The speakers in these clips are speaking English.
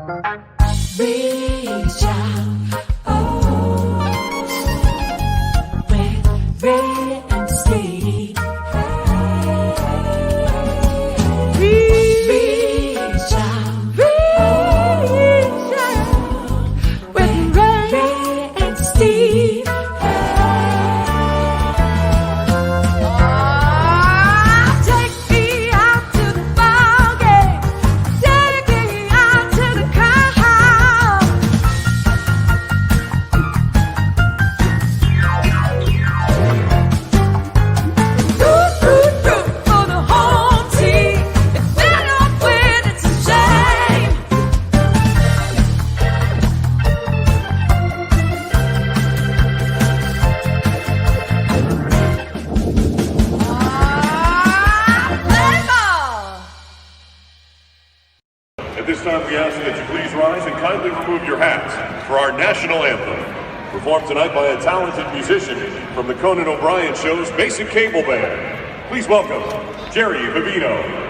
Reach out, oh, with Ray and Steve. Reach out, with Ray and Steve. Take me out to the ball game. Take me out to the car. Root for the home team. If they don't win, it's a shame. Play ball. At this time, we ask that you please rise and kindly remove your hats for our national anthem, performed tonight by a talented musician from the Conan O'Brien Show's Basic Cable Band. Please welcome Jerry Vivino.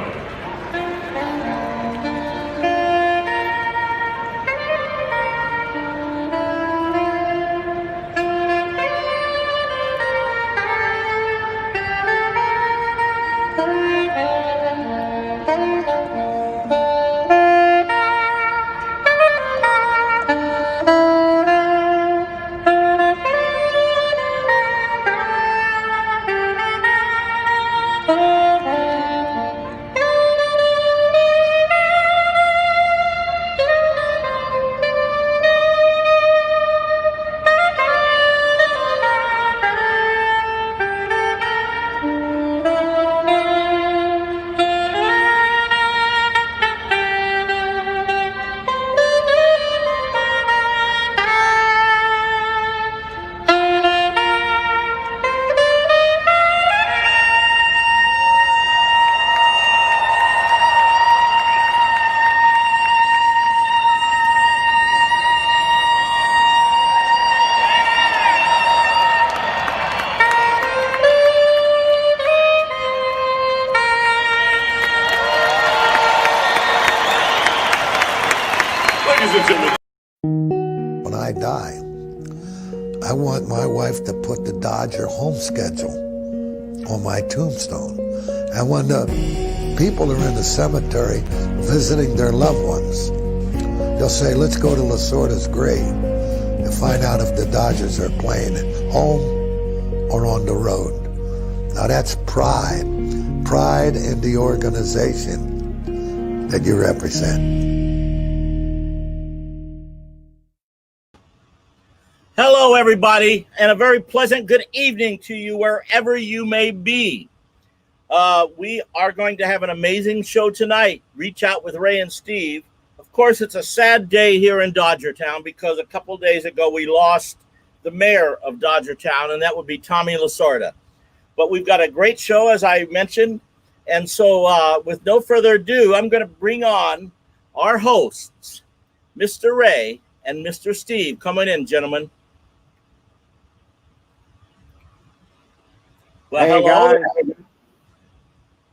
Ladies and gentlemen. When I die, I want my wife to put the Dodger home schedule on my tombstone. And when the people are in the cemetery visiting their loved ones, they'll say, let's go to Lasorda's grave and find out if the Dodgers are playing at home or on the road. Now that's pride in the organization that you represent. Hello, everybody, and a very pleasant good evening to you wherever you may be. We are going to have an amazing show tonight, Reach Out with Ray and Steve. Of course, it's a sad day here in Dodgertown because a couple days ago we lost the mayor of Dodgertown, and that would be Tommy Lasorda. But we've got a great show, as I mentioned, and so with no further ado, I'm going to bring on our hosts, Mr. Ray and Mr. Steve. Coming in, gentlemen. Well, Hey hello. guys,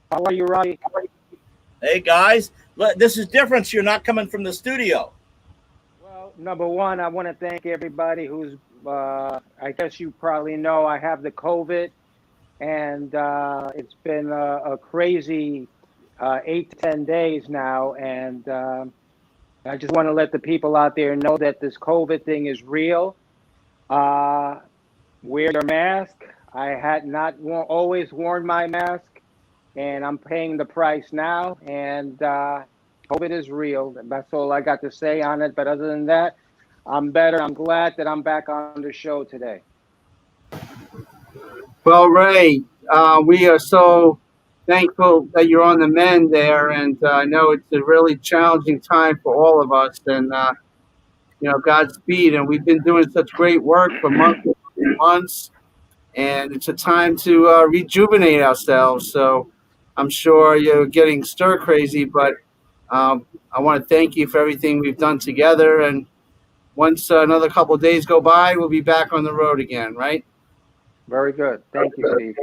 how are you, Robbie? Hey, guys. This is different. You're not coming from the studio. Well, number one, I want to thank everybody who's, I guess you probably know, I have the COVID, and it's been a crazy 8 to 10 days now, and I just want to let the people out there know that this COVID thing is real. Wear your mask. I had not always worn my mask, and I'm paying the price now, and COVID is real. That's all I got to say on it. But other than that, I'm better. I'm glad that I'm back on the show today. Well, Ray, we are so thankful that you're on the mend there, and I know it's a really challenging time for all of us, and Godspeed. And we've been doing such great work for months and months, and it's a time to rejuvenate ourselves. So I'm sure you're getting stir crazy, but I want to thank you for everything we've done together. And once another couple of days go by, we'll be back on the road again, right? Very good. Thank you, Steve.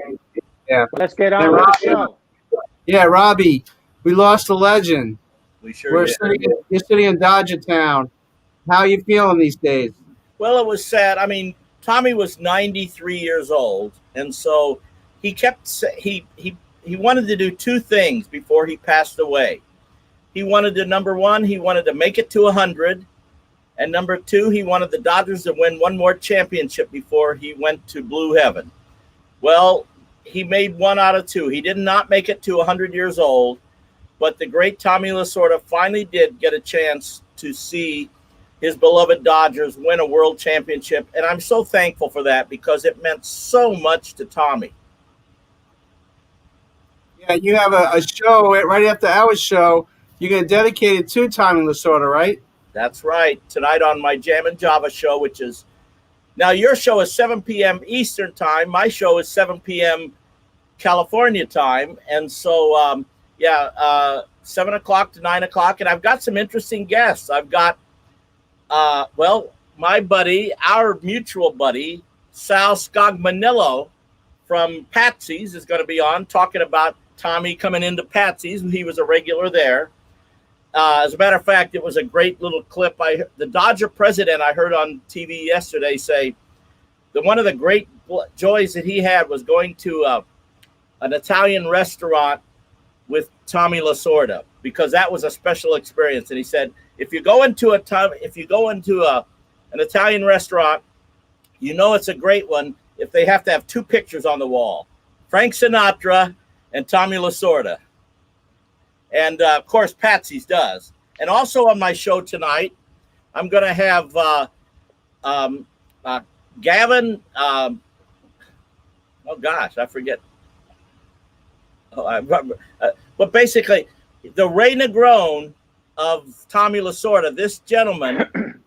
Yeah. Let's get on with the show. Yeah, Robbie, we lost a legend. We sure did. You're sitting in Dodger Town. How are you feeling these days? Well, it was sad. I mean, Tommy was 93 years old, and so he kept he wanted to do two things before he passed away. He wanted to, number one, he wanted to make it to 100, and number two, he wanted the Dodgers to win one more championship before he went to blue heaven. Well, he made one out of two. He did not make it to 100 years old, but the great Tommy Lasorda finally did get a chance to see his beloved Dodgers win a world championship, and I'm so thankful for that because it meant so much to Tommy. Yeah, you have a show right after our show. You're going to dedicate it to Tommy Lasorda, right? That's right. Tonight on my Jam and Java show, which is now your show is 7 p.m. Eastern time. My show is 7 p.m. California time, and so 7 o'clock to 9 o'clock, and I've got some interesting guests. I've got my buddy, our mutual buddy, Sal Scogmanillo from Patsy's is going to be on talking about Tommy coming into Patsy's. He was a regular there. As a matter of fact, it was a great little clip. The Dodger president I heard on TV yesterday say that one of the great joys that he had was going to an Italian restaurant with Tommy Lasorda, because that was a special experience. And he said, if you go into an Italian restaurant, you know it's a great one if they have to have two pictures on the wall, Frank Sinatra and Tommy Lasorda. And, of course, Patsy's does. And also on my show tonight, I'm going to have Gavin. I forget. But basically, the Ray Negron of Tommy Lasorda, this gentleman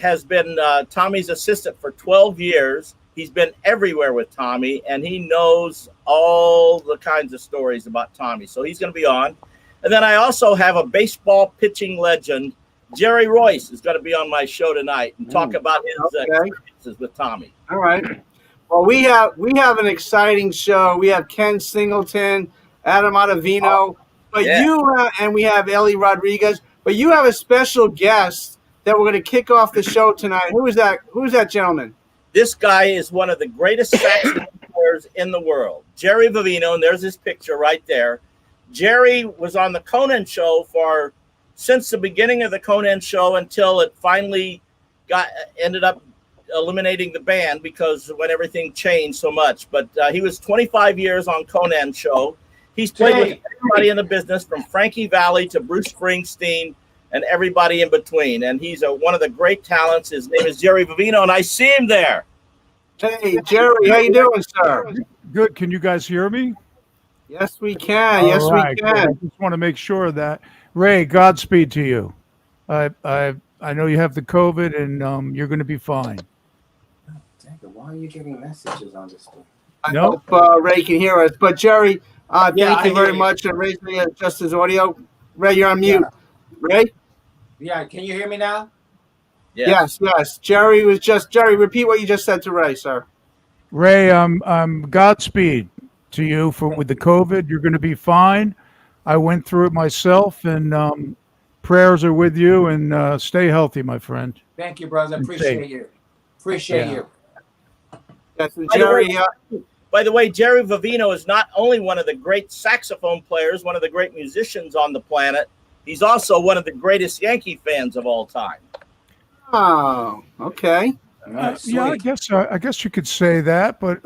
has been Tommy's assistant for 12 years. He's been everywhere with Tommy, and he knows all the kinds of stories about Tommy. So he's going to be on. And then I also have a baseball pitching legend, Jerry Royce, is going to be on my show tonight and talk about his experiences with Tommy. All right. Well, we have an exciting show. We have Ken Singleton, Adam Ottavino, and we have Ellie Rodriguez. But you have a special guest that we're going to kick off the show tonight. Who is that? Who's that gentleman? This guy is one of the greatest saxophone players in the world, Jerry Vivino, and there's his picture right there. Jerry was on the Conan show since the beginning of the Conan show until it finally ended up eliminating the band because when everything changed so much. But he was 25 years on Conan show. He's played with everybody in the business, from Frankie Valli to Bruce Springsteen and everybody in between. And he's one of the great talents. His name is Jerry Vivino, and I see him there. Hey, Jerry, how you doing, sir? Good. Can you guys hear me? Yes, we can. Yes, we can. Good. I just want to make sure that, Ray, Godspeed to you. I know you have the COVID, and you're going to be fine. Why are you getting messages on this thing? I hope Ray can hear us. But Jerry, thank you very much. And Ray's going to adjust his audio. Ray, you're on mute. Ray? Yeah, can you hear me now? Yes. Jerry, repeat what you just said to Ray, sir. Ray, Godspeed to you with the COVID. You're going to be fine. I went through it myself, and prayers are with you. And stay healthy, my friend. Thank you, brother. Appreciate you. Appreciate you. Yes, Jerry. By the way, Jerry Vivino is not only one of the great saxophone players, one of the great musicians on the planet. He's also one of the greatest Yankee fans of all time. Oh, okay. Yeah, I guess you could say that, but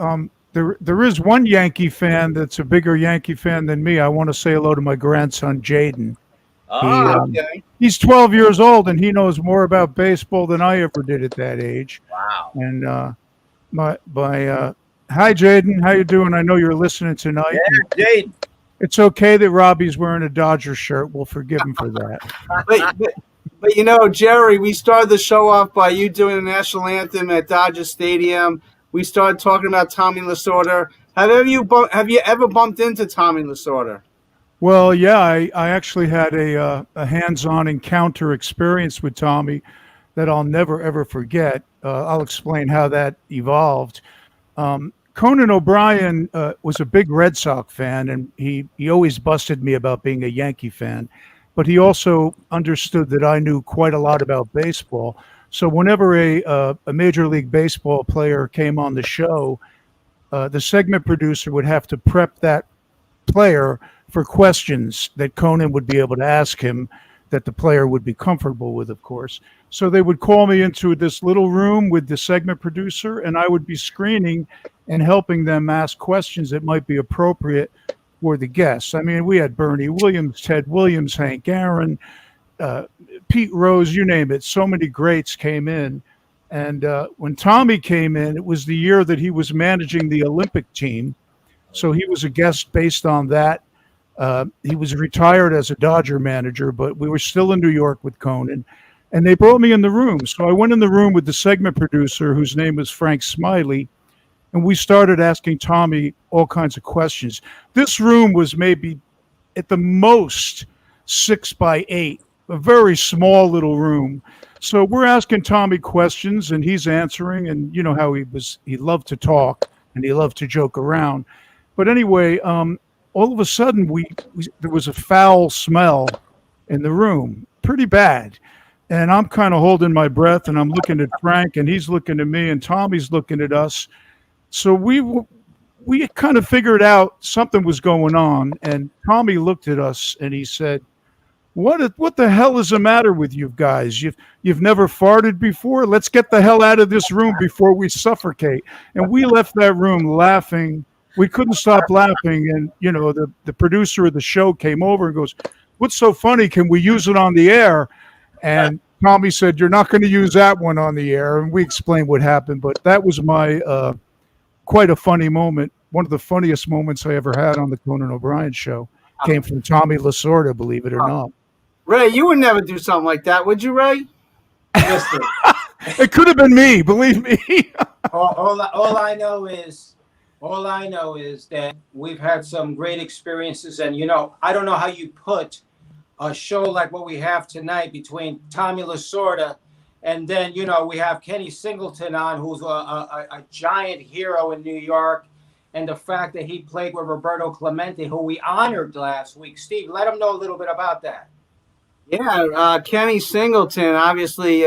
there is one Yankee fan that's a bigger Yankee fan than me. I want to say hello to my grandson, Jaden. He's 12 years old, and he knows more about baseball than I ever did at that age. Wow. And hi, Jaden. How you doing? I know you're listening tonight. Yeah, Jaden. It's okay that Robbie's wearing a Dodger shirt. We'll forgive him for that. But you know, Jerry, we started the show off by you doing the national anthem at Dodger Stadium. We started talking about Tommy Lasorda. Have you ever bumped into Tommy Lasorda? Well, yeah, I actually had a hands-on encounter experience with Tommy that I'll never, ever forget. I'll explain how that evolved. Conan O'Brien was a big Red Sox fan, and he always busted me about being a Yankee fan. but he also understood that I knew quite a lot about baseball. So whenever a Major League Baseball player came on the show, the segment producer would have to prep that player for questions that Conan would be able to ask him that the player would be comfortable with, of course. So they would call me into this little room with the segment producer, and I would be screening and helping them ask questions that might be appropriate for the guests. I mean, we had Bernie Williams, Ted Williams, Hank Aaron, Pete Rose, you name it. So many greats came in. And when Tommy came in, it was the year that he was managing the Olympic team. So he was a guest based on that. He was retired as a Dodger manager, but we were still in New York with Conan. And they brought me in the room. So I went in the room with the segment producer, whose name was Frank Smiley, and we started asking Tommy all kinds of questions. This room was maybe at the most 6 by 8, a very small little room. So we're asking Tommy questions, and he's answering. And you know how he loved to talk and he loved to joke around. But anyway, all of a sudden, there was a foul smell in the room, pretty bad. And I'm kind of holding my breath, and I'm looking at Frank, and he's looking at me, and Tommy's looking at us. So we kind of figured out something was going on, and Tommy looked at us, and he said, "What the hell is the matter with you guys? You've never farted before? Let's get the hell out of this room before we suffocate." And we left that room laughing. We couldn't stop laughing. And, you know, the producer of the show came over and goes, "What's so funny? Can we use it on the air?" And Tommy said, "You're not going to use that one on the air." And we explained what happened. But that was my quite a funny moment. One of the funniest moments I ever had on the Conan O'Brien show came from Tommy Lasorda, believe it or not. Ray, you would never do something like that, would you, Ray? Listen, It could have been me, believe me. all I know is that we've had some great experiences, and you know, I don't know how you put a show like what we have tonight between Tommy Lasorda and then, you know, we have Kenny Singleton on, who's a giant hero in New York, and the fact that he played with Roberto Clemente, who we honored last week. Steve, let him know a little bit about that. Yeah, Kenny Singleton, obviously,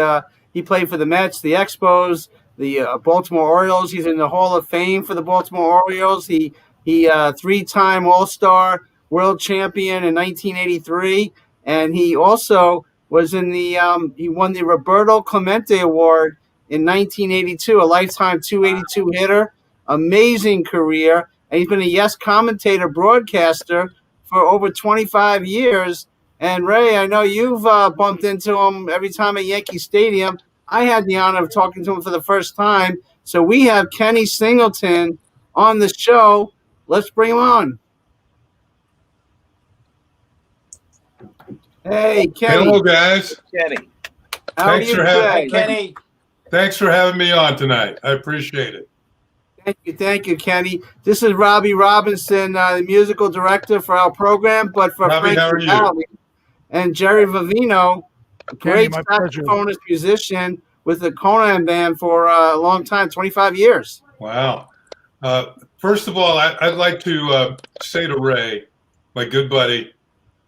he played for the Mets, the Expos, the Baltimore Orioles. He's in the Hall of Fame for the Baltimore Orioles. He 3-time All-Star, world champion in 1983, and he also was in the he won the Roberto Clemente Award in 1982, a lifetime 282 hitter. Amazing career, and he's been a yes commentator, broadcaster for over 25 years. And Ray, I know you've bumped into him every time at Yankee Stadium. I had the honor of talking to him for the first time. So we have Kenny Singleton on the show. Let's bring him on. Hey, Kenny. Hello, guys. Kenny. How are Thanks you for having today? Kenny, Thanks for having me on tonight. I appreciate it. Thank you, Kenny. This is Robbie Robinson, the musical director for our program, but for Robbie, Frank how are you? Vitale and Jerry Vivino, great my pleasure. saxophonist musician with the Conan band for a long time, 25 years. Wow. First of all, I'd like to say to Ray, my good buddy,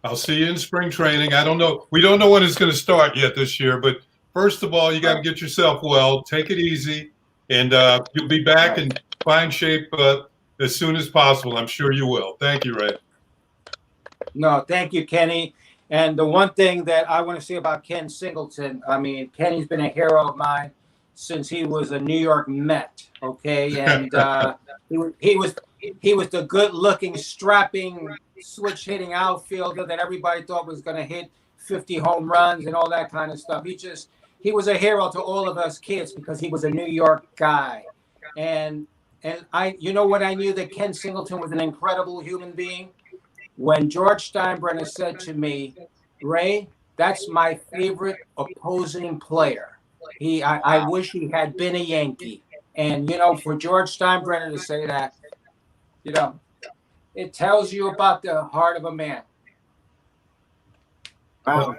I'll see you in spring training. I don't know. We don't know when it's going to start yet this year, but first of all, you got to get yourself well. Take it easy, and you'll be back in fine shape as soon as possible. I'm sure you will. Thank you, Ray. no, thank you, Kenny. And the one thing that I want to say about Ken Singleton, I mean, Kenny's been a hero of mine since he was a New York Met. Okay, and he was the good-looking, strapping, switch-hitting outfielder that everybody thought was going to hit 50 home runs and all that kind of stuff. He was a hero to all of us kids because he was a New York guy. And you know what, I knew that Ken Singleton was an incredible human being? When George Steinbrenner said to me, "Ray, that's my favorite opposing player. I wish he had been a Yankee." And, you know, for George Steinbrenner to say that, you know, it tells you about the heart of a man. Wow.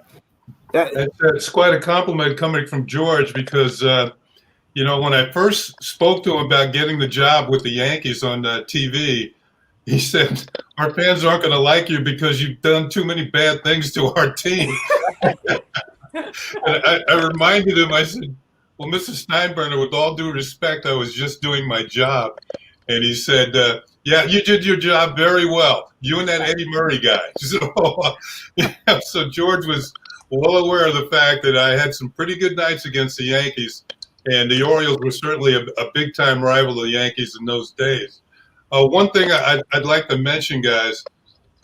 It's quite a compliment coming from George because, you know, when I first spoke to him about getting the job with the Yankees on TV, He said, our fans aren't going to like you because you've done too many bad things to our team. And I reminded him, I said, well, Mrs. Steinbrenner, with all due respect, I was just doing my job. And he said, yeah, you did your job very well. You and that Eddie Murray guy. So George was well aware of the fact that I had some pretty good nights against the Yankees. And the Orioles were certainly a big-time rival of the Yankees in those days. One thing I'd like to mention, guys,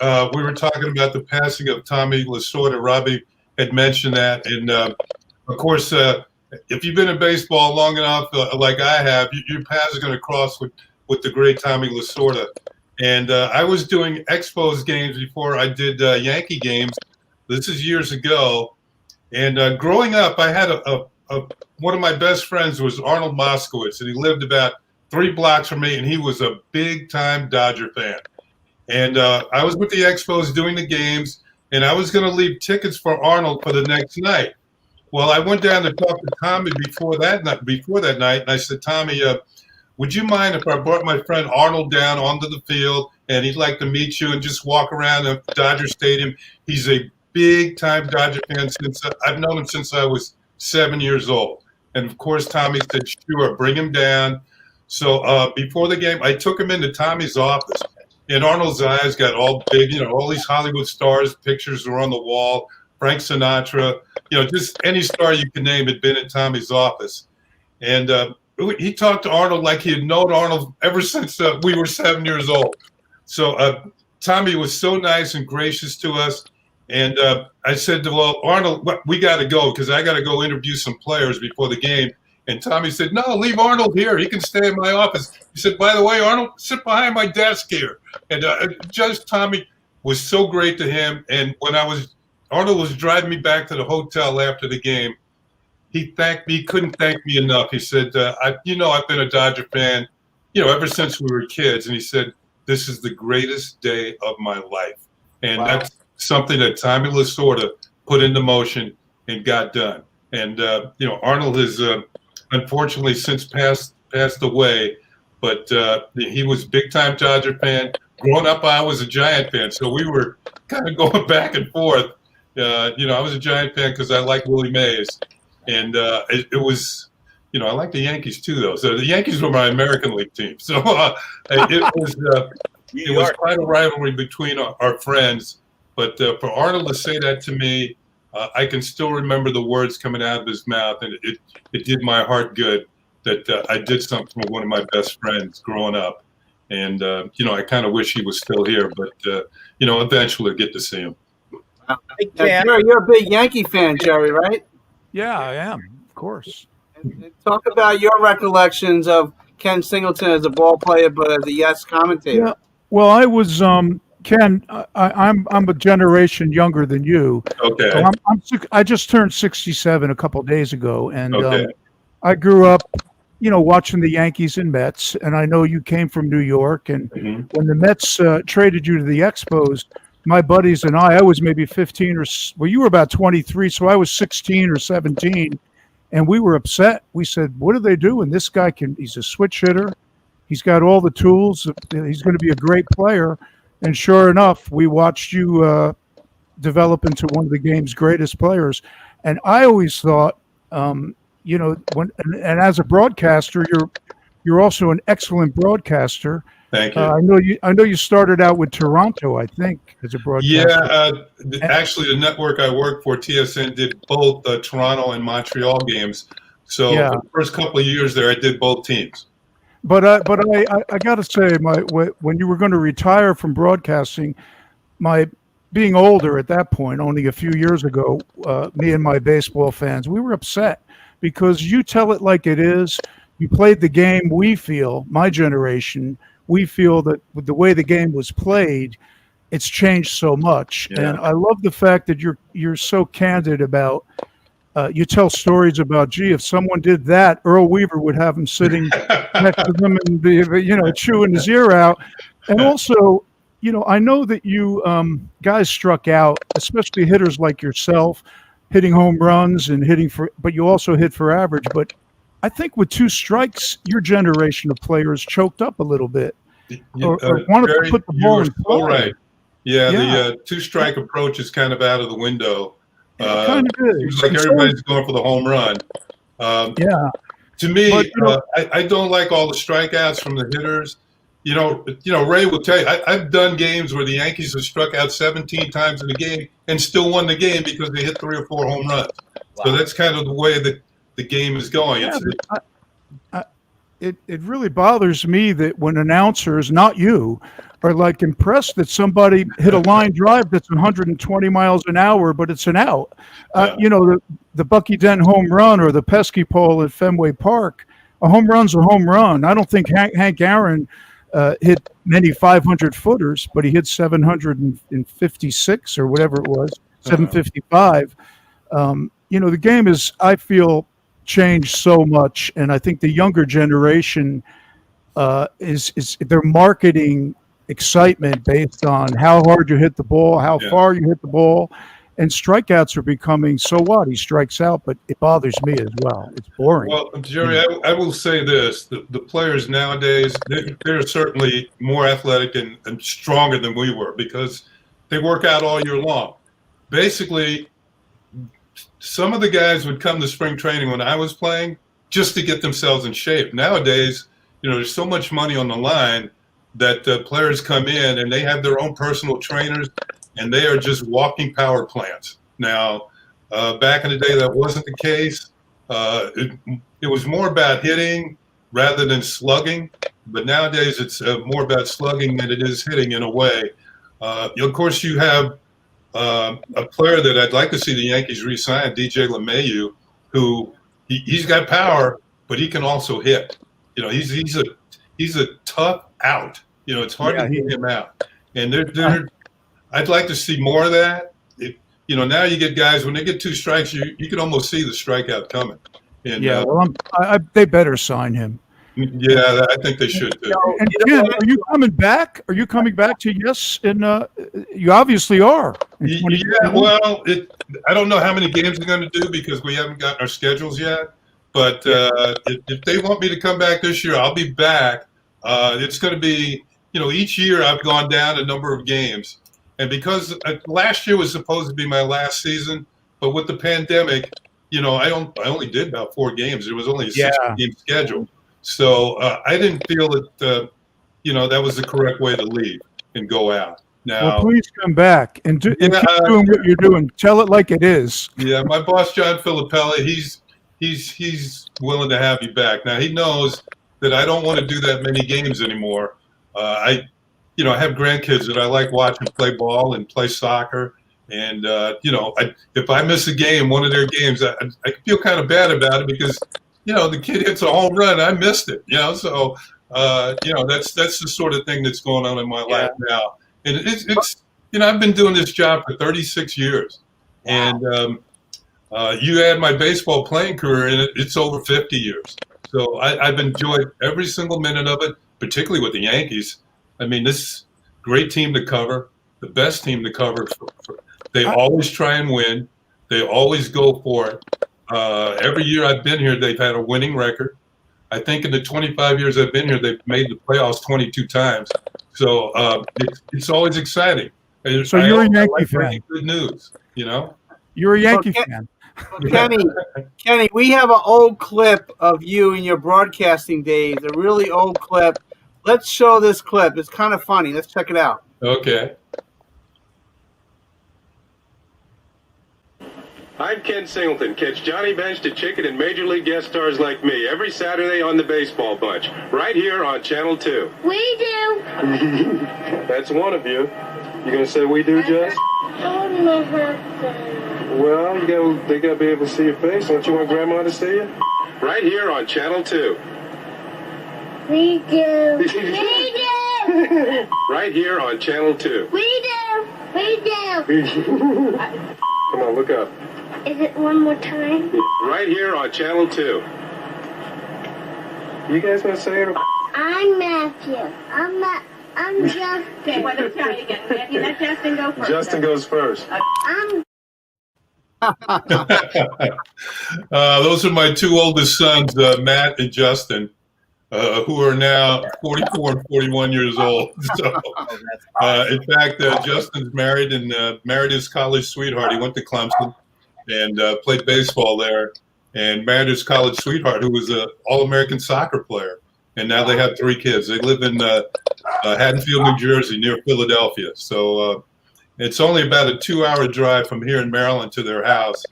we were talking about the passing of Tommy Lasorda. Robbie had mentioned that. And, of course, if you've been in baseball long enough, like I have, your paths are going to cross with the great Tommy Lasorda. And I was doing Expos games before I did Yankee games. This is years ago. And growing up, I had one of my best friends was Arnold Moskowitz, and he lived about 3 blocks from me, and he was a big-time Dodger fan. And I was with the Expos doing the games, and I was going to leave tickets for Arnold for the next night. Well, I went down to talk to Tommy before that night, and I said, Tommy, would you mind if I brought my friend Arnold down onto the field, and he'd like to meet you and just walk around the Dodger Stadium? He's a big-time Dodger fan. I've known him since I was 7 years old. And, of course, Tommy said, sure, bring him down. So before the game, I took him into Tommy's office, and Arnold's eyes got all big. All these Hollywood stars, pictures were on the wall. Frank Sinatra, just any star you can name had been at Tommy's office. And he talked to Arnold like he had known Arnold ever since we were 7 years old. So Tommy was so nice and gracious to us. And I said, well, Arnold, we got to go because I got to go interview some players before the game. And Tommy said, no, leave Arnold here. He can stay in my office. He said, by the way, Arnold, sit behind my desk here. And Judge Tommy was so great to him. And when Arnold was driving me back to the hotel after the game, he thanked me. He couldn't thank me enough. He said, I've been a Dodger fan, ever since we were kids. And he said, this is the greatest day of my life. And that's something that Tommy Lasorda put into motion and got done. And, Arnold has unfortunately since passed away, but he was a big-time Dodger fan. Growing up, I was a Giant fan, so we were kind of going back and forth. I was a Giant fan because I like Willie Mays. And it was, I like the Yankees too, though. So the Yankees were my American League team. So it was quite a rivalry between our friends. But for Arnold to say that to me, I can still remember the words coming out of his mouth, and it did my heart good that I did something with one of my best friends growing up. And, I kind of wish he was still here, but, eventually get to see him. You're a big Yankee fan, Jerry, right? Yeah, I am, of course. And talk about your recollections of Ken Singleton as a ball player, but as a Yes commentator. Yeah. Well, I was Ken. I'm a generation younger than you. Okay. So I just turned 67 a couple of days ago, and Okay. I grew up, watching the Yankees and Mets. And I know you came from New York, and when the Mets traded you to the Expos, my buddies and I was maybe 15 you were about 23, so I was 16 or 17, and we were upset. We said, what are they doing? This guy he's a switch hitter. He's got all the tools. He's going to be a great player. And sure enough, we watched you develop into one of the game's greatest players. And I always thought, and as a broadcaster, you're also an excellent broadcaster. Thank you. I know you started out with Toronto, I think, as a broadcaster. Yeah, actually, the network I worked for, TSN, did both Toronto and Montreal games. So for the first couple of years there, I did both teams. But I got to say, when you were going to retire from broadcasting, being older at that point, only a few years ago, me and my baseball fans, we were upset because you tell it like it is. You played the game. My generation, we feel that with the way the game was played, it's changed so much. Yeah. And I love the fact that you're so candid about. You tell stories about, if someone did that, Earl Weaver would have him sitting next to him and be, chewing his ear out. And also, I know that you guys struck out, especially hitters like yourself, hitting home runs and but you also hit for average. But I think with 2 strikes, your generation of players choked up a little bit. or wanted to put the ball in play. So right. Yeah, Yeah. the two-strike approach is kind of out of the window. It kind of is. Seems like everybody's going for the home run. Yeah. To me, But, you know, I don't like all the strikeouts from the hitters. You know, Ray will tell you, I've done games where the Yankees have struck out 17 times in a game and still won the game because they hit 3 or 4 home runs. Wow. So that's kind of the way that the game is going. Yeah, it really bothers me that when announcers, not you, are like impressed that somebody hit a line drive that's 120 miles an hour, but it's an out. You know, the Bucky Dent home run or the pesky pole at Fenway Park, a home run's a home run. I don't think Hank Aaron hit many 500-footers, but he hit 756 or whatever it was, 755. You know, the game is, I feel, changed so much, and I think the younger generation is they're marketing excitement based on how hard you hit the ball, how far you hit the ball, and strikeouts are becoming, so what? He strikes out, but it bothers me as well. It's boring. Well, Jerry, I will say this: the players nowadays, they're certainly more athletic and stronger than we were because they work out all year long. Basically, some of the guys would come to spring training when I was playing just to get themselves in shape. Nowadays, you know, there's so much money on the line that players come in and they have their own personal trainers and they are just walking power plants. Now, back in the day, that wasn't the case. It was more about hitting rather than slugging, but nowadays it's more about slugging than it is hitting in a way. Of course, you have a player that I'd like to see the Yankees re-sign, DJ LeMahieu, who he's got power, but he can also hit. You know, he's a tough out. You know, it's hard to get him out. And I'd like to see more of that. You know, now you get guys when they get 2 strikes, you can almost see the strikeout coming. And, well, they better sign him. Yeah, I think they should too. And Ken, are you coming back? Are you coming back to Yes? And you obviously are. Yeah, well, I don't know how many games they're going to do because we haven't gotten our schedules yet. But if they want me to come back this year, I'll be back. It's going to be, you know, each year I've gone down a number of games. And because last year was supposed to be my last season, but with the pandemic, you know, I only did about 4 games. There was only a 6-game schedule. So I didn't feel that, you know, that was the correct way to leave and go out. Now, well, please come back and keep doing what you're doing. Tell it like it is. Yeah, my boss, John Filippelli, he's willing to have you back. Now, he knows that I don't want to do that many games anymore. I have grandkids that I like watching play ball and play soccer. And, you know, if I miss a game, one of their games, I feel kind of bad about it because, you know, the kid hits a home run. I missed it, you know. So, you know, that's the sort of thing that's going on in my life now. And it's you know, I've been doing this job for 36 years. And you add my baseball playing career in it, it's over 50 years. So I've enjoyed every single minute of it, particularly with the Yankees. I mean, this great team to cover, the best team to cover. They always try and win. They always go for it. Every year I've been here, they've had a winning record. I think in the 25 years I've been here, they've made the playoffs 22 times. So it's always exciting. So you're a Yankee fan. Good news, you know? You're a Yankee fan. Kenny, we have an old clip of you in your broadcasting days, a really old clip. Let's show this clip. It's kind of funny. Let's check it out. Okay. I'm Ken Singleton. Catch Johnny Bench to Chicken and Major League guest stars like me every Saturday on the Baseball Bunch, right here on Channel 2. We do. That's one of you. You gonna say we do, Jess? Well, they gotta be able to see your face. Don't you want Grandma to see you? Right here on Channel 2. We do. We do. Right here on Channel 2. We do. We do. Come on, look up. Is it one more time? Right here on Channel 2. You guys want to say it? I'm Matthew. I'm Justin. Why don't you try it again, Matthew? Let Justin go first. Justin goes first. I'm Those are my 2 oldest sons, Matt and Justin. who are now 44 and 41 years old. So, in fact, Justin's married and married his college sweetheart. He went to Clemson and played baseball there, and married his college sweetheart, who was an All-American soccer player. And now they have 3 kids. They live in Haddonfield, New Jersey, near Philadelphia. So it's only about a 2-hour drive from here in Maryland to their house.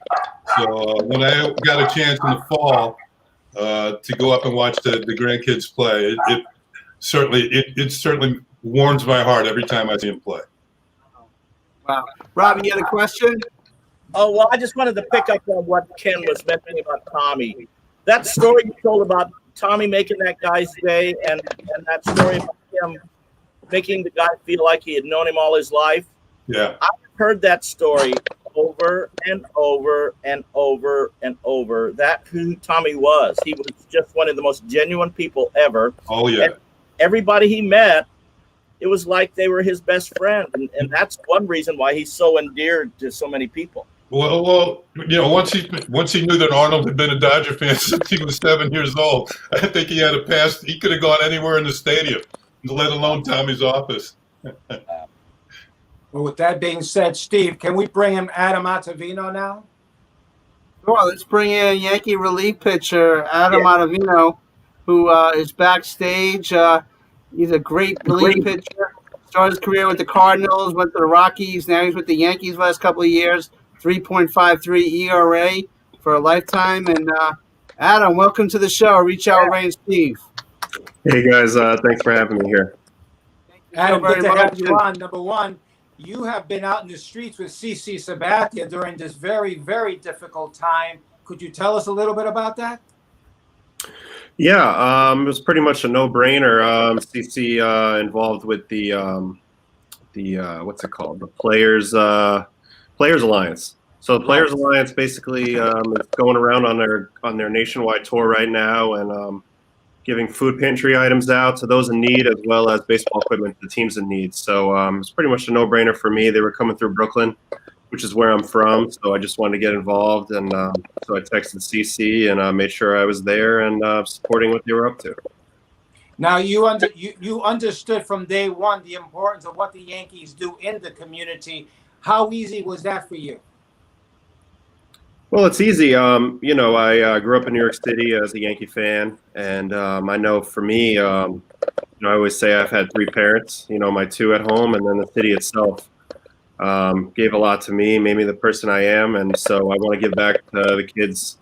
So when I got a chance in the fall to go up and watch the grandkids play, it certainly warms my heart every time I see them play. Wow. Rob, you had a question? Oh, well, I just wanted to pick up on what Ken was mentioning about Tommy. That story you told about Tommy making that guy's day, and that story about him making the guy feel like he had known him all his life. Yeah. I've heard that story over and over and over and over. That's who Tommy was. He was just one of the most genuine people ever. Oh, yeah. And everybody he met, it was like they were his best friend. And that's one reason why he's so endeared to so many people. Well, once he knew that Arnold had been a Dodger fan since he was 7 years old, I think he had a pass. He could have gone anywhere in the stadium, let alone Tommy's office. Well, with that being said, Steve, can we bring him Adam Ottavino now? Sure, let's bring in Yankee relief pitcher Adam Ottavino, who is backstage. He's a great relief pitcher. Started his career with the Cardinals, went to the Rockies. Now he's with the Yankees last couple of years. 3.53 ERA for a lifetime. And Adam, welcome to the show. Reach out, Ray and Steve. Hey guys, thanks for having me here. Adam, very good to have much. you on. Number one, you have been out in the streets with CC Sabathia during this very, very difficult time. Could you tell us a little bit about that? Yeah, it was pretty much a no-brainer. CC involved with the what's it called? The Players Alliance. So the Players Alliance basically is going around on their nationwide tour right now and giving food pantry items out to those in need, as well as baseball equipment to teams in need. So it's pretty much a no-brainer for me. They were coming through Brooklyn, which is where I'm from, so I just wanted to get involved, and so I texted CC and made sure I was there and supporting what they were up to. Now, you understood from day one the importance of what the Yankees do in the community. How easy was that for you? Well, it's easy. I grew up in New York City as a Yankee fan, and I know for me, I always say I've had 3 parents. My 2 at home, and then the city itself gave a lot to me, made me the person I am, and so I want to give back to the kids,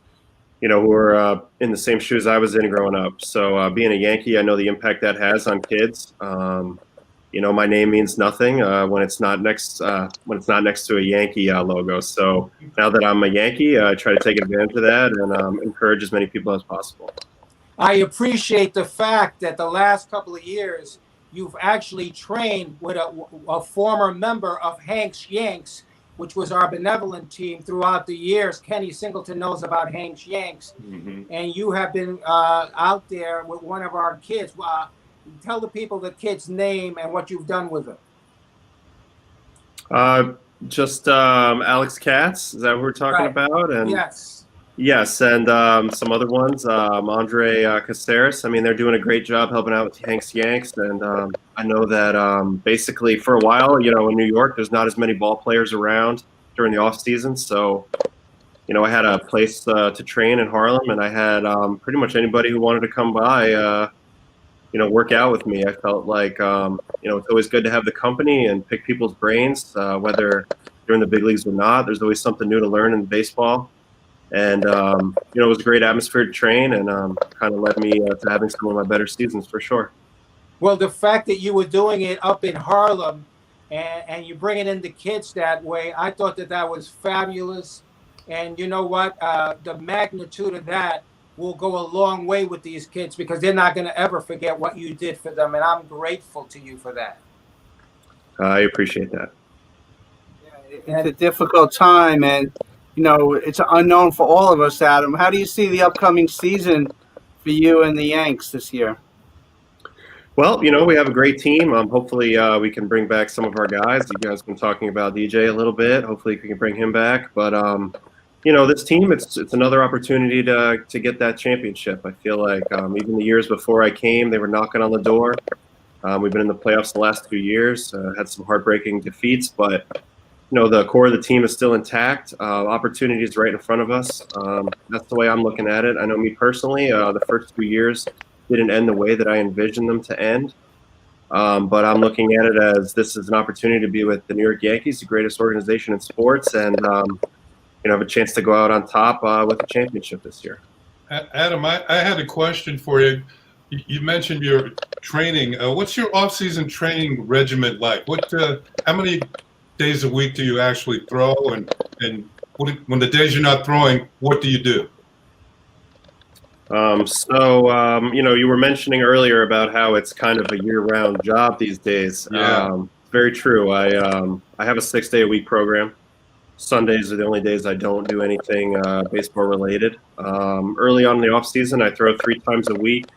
who are in the same shoes I was in growing up. So being a Yankee, I know the impact that has on kids. My name means nothing when it's not next to a Yankee logo. So now that I'm a Yankee, I try to take advantage of that and encourage as many people as possible. I appreciate the fact that the last couple of years you've actually trained with a former member of Hank's Yanks, which was our benevolent team throughout the years. Kenny Singleton knows about Hank's Yanks. Mm-hmm. And you have been out there with one of our kids. Tell the people the kid's name and what you've done with him. Just Alex Katz, is that what we're talking about? And yes, and some other ones, Andre Caceres. I mean, they're doing a great job helping out with Hank's Yanks, and I know that basically for a while, in New York, there's not as many ball players around during the off season, so I had a place to train in Harlem, and I had pretty much anybody who wanted to come by. Work out with me. I felt like, it's always good to have the company and pick people's brains, whether they're in the big leagues or not. There's always something new to learn in baseball. And, it was a great atmosphere to train and kind of led me to having some of my better seasons for sure. Well, the fact that you were doing it up in Harlem and you bringing in the kids that way, I thought that was fabulous. And you know what? The magnitude of that will go a long way with these kids because they're not going to ever forget what you did for them. And I'm grateful to you for that. I appreciate that. It's a difficult time, and, it's unknown for all of us, Adam. How do you see the upcoming season for you and the Yanks this year? Well, we have a great team. Hopefully we can bring back some of our guys. You guys have been talking about DJ a little bit. Hopefully we can bring him back. But, this team, it's another opportunity to get that championship. I feel like even the years before I came, they were knocking on the door. We've been in the playoffs the last 2 years, had some heartbreaking defeats, but the core of the team is still intact. Opportunities right in front of us. That's the way I'm looking at it. I know me personally, the first 2 years didn't end the way that I envisioned them to end. But I'm looking at it as this is an opportunity to be with the New York Yankees, the greatest organization in sports, and have a chance to go out on top with a championship this year. Adam, I had a question for you. You mentioned your training. What's your off-season training regimen like? How many days a week do you actually throw? And when the days you're not throwing, what do you do? You were mentioning earlier about how it's kind of a year-round job these days. Yeah. Very true. I have a 6-day-a-week program. Sundays are the only days I don't do anything baseball related. Early on in the off season, I throw 3 times a week.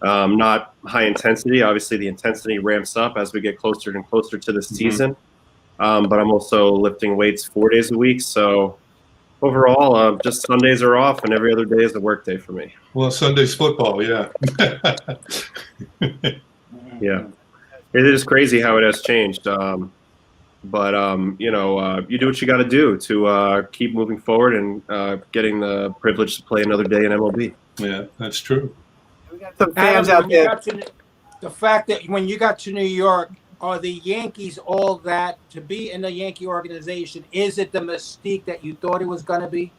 Not high intensity. Obviously, the intensity ramps up as we get closer and closer to the season. But I'm also lifting weights 4 days a week. So overall, just Sundays are off, and every other day is a work day for me. Well, Sunday's football, yeah. Yeah, it is crazy how it has changed. But you do what you got to do to keep moving forward and getting the privilege to play another day in MLB. Yeah, that's true. We got some fans out there. The fact that when you got to New York, are the Yankees all that to be in the Yankee organization? Is it the mystique that you thought it was going to be?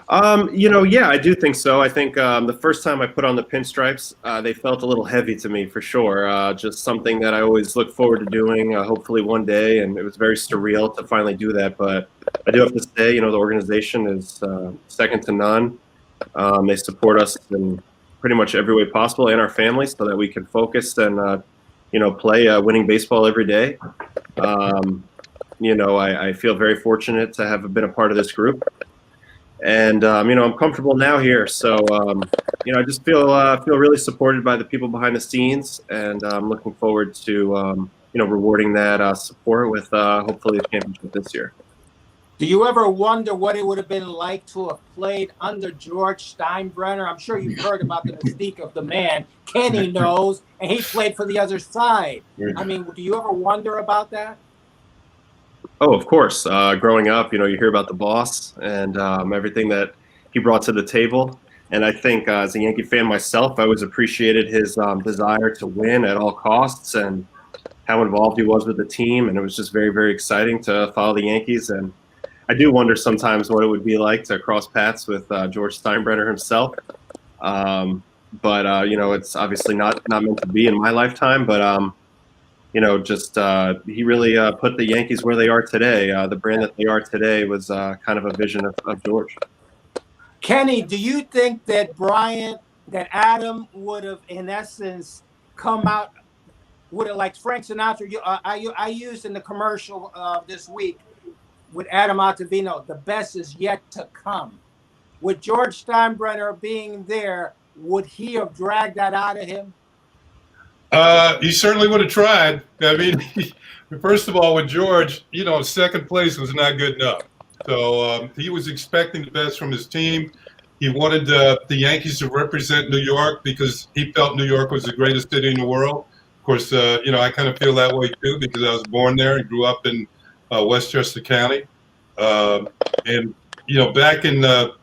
Yeah, I do think so. I think the first time I put on the pinstripes, they felt a little heavy to me for sure. Just something that I always look forward to doing, hopefully one day, and it was very surreal to finally do that. But I do have to say, the organization is second to none. They support us in pretty much every way possible, and our families, so that we can focus and play winning baseball every day. I feel very fortunate to have been a part of this group. And I'm comfortable now here, so I just feel really supported by the people behind the scenes, and I'm looking forward to rewarding that support with hopefully a championship this year. Do you ever wonder what it would have been like to have played under George Steinbrenner? I'm sure you've heard about the mystique of the man. Kenny knows, and he played for the other side. I mean, do you ever wonder about that? Oh, of course. Growing up, you hear about the boss and everything that he brought to the table. And I think as a Yankee fan myself, I always appreciated his desire to win at all costs and how involved he was with the team. And it was just very, very exciting to follow the Yankees. And I do wonder sometimes what it would be like to cross paths with George Steinbrenner himself. But it's obviously not meant to be in my lifetime. But he really put the Yankees where they are today. The brand that they are today was kind of a vision of George. Kenny, do you think that Adam would have, in essence, come out, would have, like Frank Sinatra, I used in the commercial this week with Adam Ottavino, the best is yet to come. With George Steinbrenner being there, would he have dragged that out of him? He certainly would have tried. I mean, first of all, with George, second place was not good enough. So he was expecting the best from his team. He wanted the Yankees to represent New York because he felt New York was the greatest city in the world. Of course, I kind of feel that way too because I was born there and grew up in Westchester County. And back in the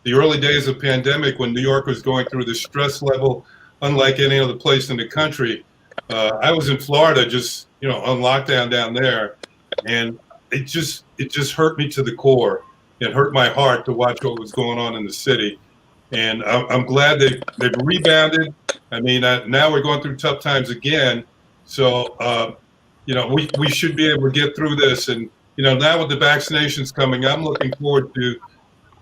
early days of the pandemic when New York was going through the stress level unlike any other place in the country, I was in Florida just on lockdown down there, and it just hurt me to the core. It hurt my heart to watch what was going on in the city, and I'm glad they've rebounded. I mean, now we're going through tough times again, so we should be able to get through this. And now with the vaccinations coming, I'm looking forward to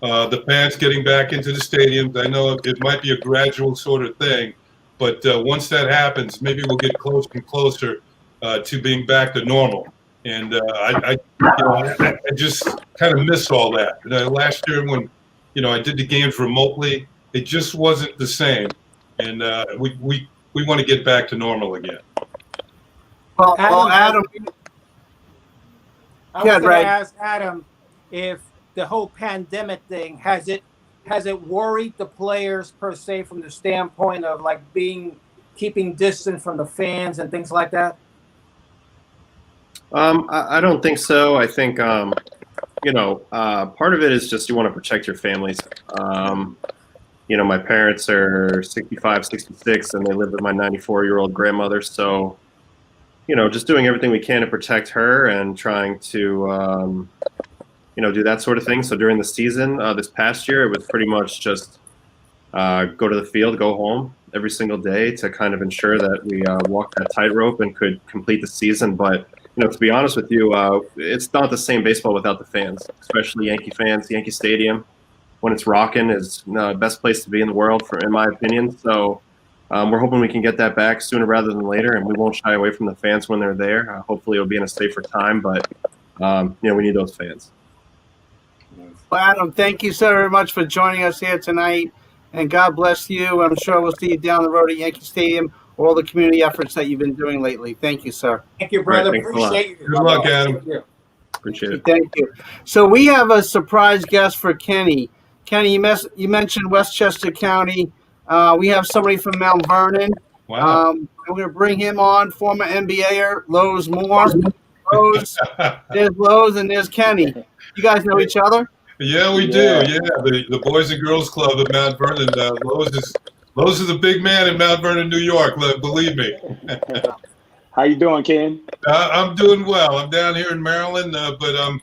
the fans getting back into the stadiums. I know it might be a gradual sort of thing, but once that happens, maybe we'll get closer and closer to being back to normal. And I just kind of miss all that. Last year when I did the games remotely, it just wasn't the same. And we want to get back to normal again. Well, Adam. I was going to ask Adam, if the whole pandemic thing has it worried the players per se from the standpoint of like keeping distance from the fans and things like that? I don't think so. I think part of it is just you want to protect your families. My parents are 65, 66, and they live with my 94-year-old grandmother. So, just doing everything we can to protect her and trying to, do that sort of thing. So during the season, this past year, it was pretty much just go to the field, go home every single day to kind of ensure that we walked that tightrope and could complete the season. But, to be honest with you, it's not the same baseball without the fans, especially Yankee fans. Yankee Stadium, when it's rocking, is the best place to be in the world, in my opinion. So we're hoping we can get that back sooner rather than later, and we won't shy away from the fans when they're there. Hopefully it'll be in a safer time, but, we need those fans. Well, Adam, thank you so very much for joining us here tonight, and God bless you. I'm sure we'll see you down the road at Yankee Stadium, all the community efforts that you've been doing lately. Thank you, sir. Thank you, brother. Right, Appreciate you. Good luck, Adam. Appreciate it. Thank you. So we have a surprise guest for Kenny. Kenny, you mentioned Westchester County. We have somebody from Mount Vernon. Wow. I'm going to bring him on, former NBAer, Lowe's Moore. Lowe's, there's Lowe's and there's Kenny. You guys know each other? Yeah, we do. Yeah, the Boys and Girls Club at Mount Vernon. Lowe's is a big man in Mount Vernon, New York. Believe me. How you doing, Ken? I'm doing well. I'm down here in Maryland, but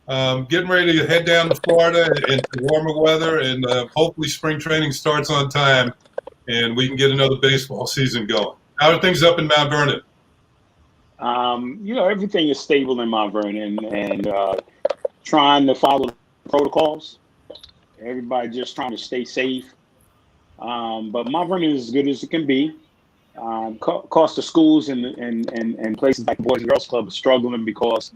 I'm getting ready to head down to Florida into warmer weather, and hopefully spring training starts on time, and we can get another baseball season going. How are things up in Mount Vernon? Everything is stable in Mount Vernon, and trying to follow the protocols. Everybody just trying to stay safe. But Mount Vernon is as good as it can be. Cost the schools and places like the Boys and Girls Club are struggling because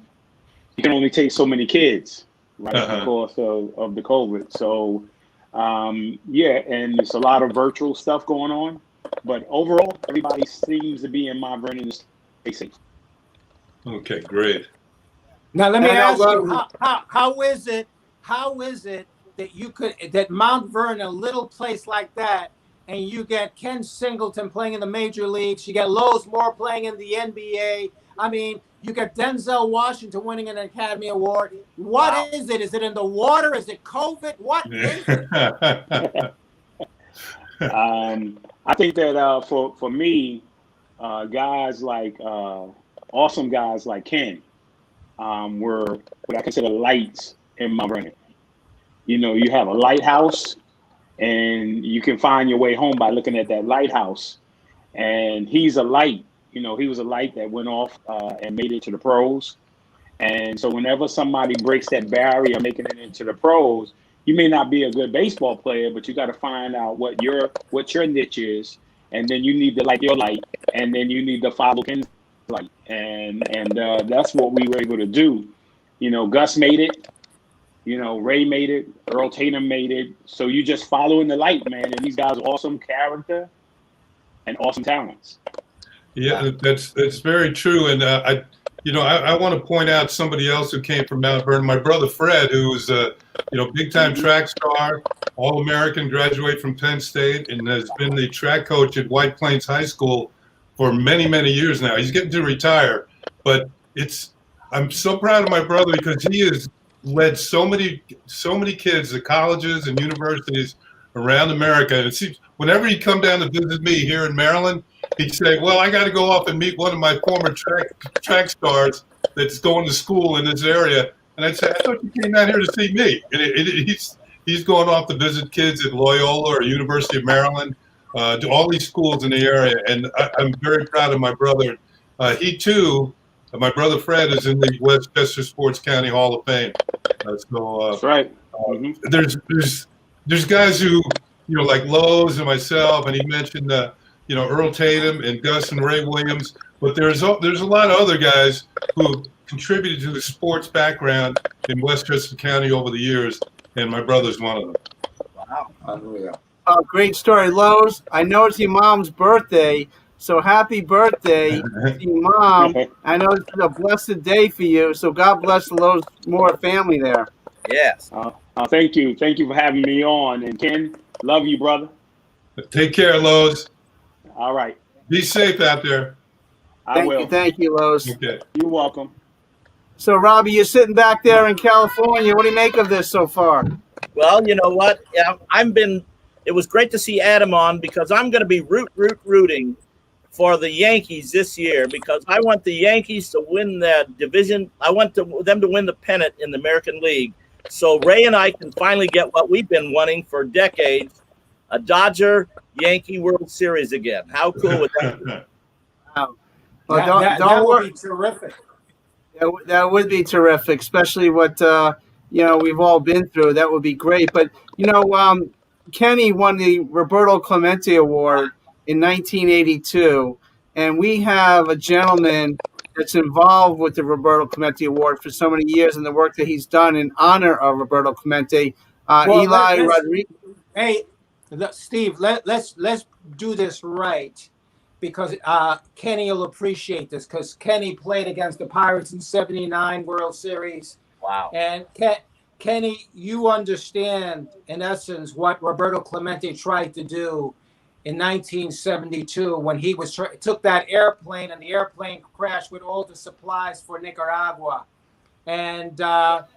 you can only take so many kids, right? Because of the COVID. So, and it's a lot of virtual stuff going on. But overall, everybody seems to be in Mount Vernon to stay safe. Okay, great. Now let me ask you, how is it that Mount Vernon, a little place like that, and you get Ken Singleton playing in the major leagues, you get Lowe's Moore playing in the NBA. I mean, you get Denzel Washington winning an Academy Award. What is it? Is it in the water? Is it COVID? What is it? I think that for me, guys like awesome guys like Ken were what I consider lights in Mount Vernon. You have a lighthouse, and you can find your way home by looking at that lighthouse. And he's a light. He was a light that went off and made it to the pros. And so whenever somebody breaks that barrier, making it into the pros, you may not be a good baseball player, but you got to find out what your niche is, and then you need to light your light, and then you need to follow Ken's light, and that's what we were able to do. Gus made it. Ray made it. Earl Tatum made it. So you just following the light, man. And these guys are awesome character and awesome talents. Yeah, that's very true. And I want to point out somebody else who came from Mount Vernon. My brother Fred, who was a big time track star, All-American, graduate from Penn State, and has been the track coach at White Plains High School for many, many years now. He's getting to retire, but I'm so proud of my brother because he has led so many kids to colleges and universities around America. And it seems whenever he'd come down to visit me here in Maryland, he'd say, well, I got to go off and meet one of my former track stars that's going to school in this area. And I'd say, I thought you came down here to see me. And he's going off to visit kids at Loyola or University of Maryland, to all these schools in the area. And I'm very proud of my brother. He too, my brother Fred, is in the Westchester Sports County Hall of Fame. That's right. There's guys who, like Lowe's and myself, and he mentioned, Earl Tatum and Gus and Ray Williams. But there's a lot of other guys who contributed to the sports background in Westchester County over the years, and my brother's one of them. Wow. Hallelujah. Great story, Lowe's. I know it's your mom's birthday, so happy birthday to your mom. I know it's a blessed day for you, so God bless the Lowe's Moore family there. Yes. Thank you. Thank you for having me on. And Ken, love you, brother. Take care, Lowe's. All right. Be safe out there. I will. Thank you, Lowe's. Okay. You're welcome. So, Robbie, you're sitting back there in California. What do you make of this so far? Well, you know what? It was great to see Adam on because I'm going to be rooting for the Yankees this year because I want the Yankees to win the division. I want them to win the pennant in the American League. So Ray and I can finally get what we've been wanting for decades, a Dodger-Yankee World Series again. How cool would that be? Well, that would be terrific. That would be terrific, especially what we've all been through. That would be great. But Kenny won the Roberto Clemente Award in 1982, and we have a gentleman that's involved with the Roberto Clemente Award for so many years and the work that he's done in honor of Roberto Clemente. Eli Rodriguez. Hey, Steve, let's do this right. Because Kenny will appreciate this because Kenny played against the Pirates in '79 World Series. Wow. And Kenny, you understand, in essence, what Roberto Clemente tried to do in 1972 when he took that airplane and the airplane crashed with all the supplies for Nicaragua. And a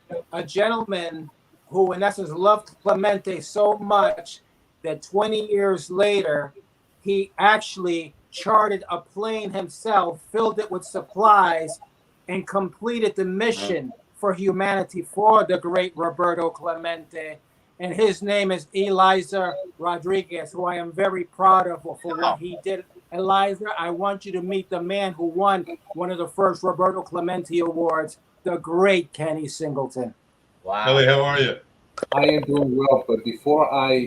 gentleman who, in essence, loved Clemente so much that 20 years later, he actually chartered a plane himself, filled it with supplies, and completed the mission for humanity for the great Roberto Clemente. And his name is Eliza Rodriguez, who I am very proud of for what he did. Eliza, I want you to meet the man who won one of the first Roberto Clemente Awards, the great Kenny Singleton. Wow. Ellie, how are you? I am doing well, but before I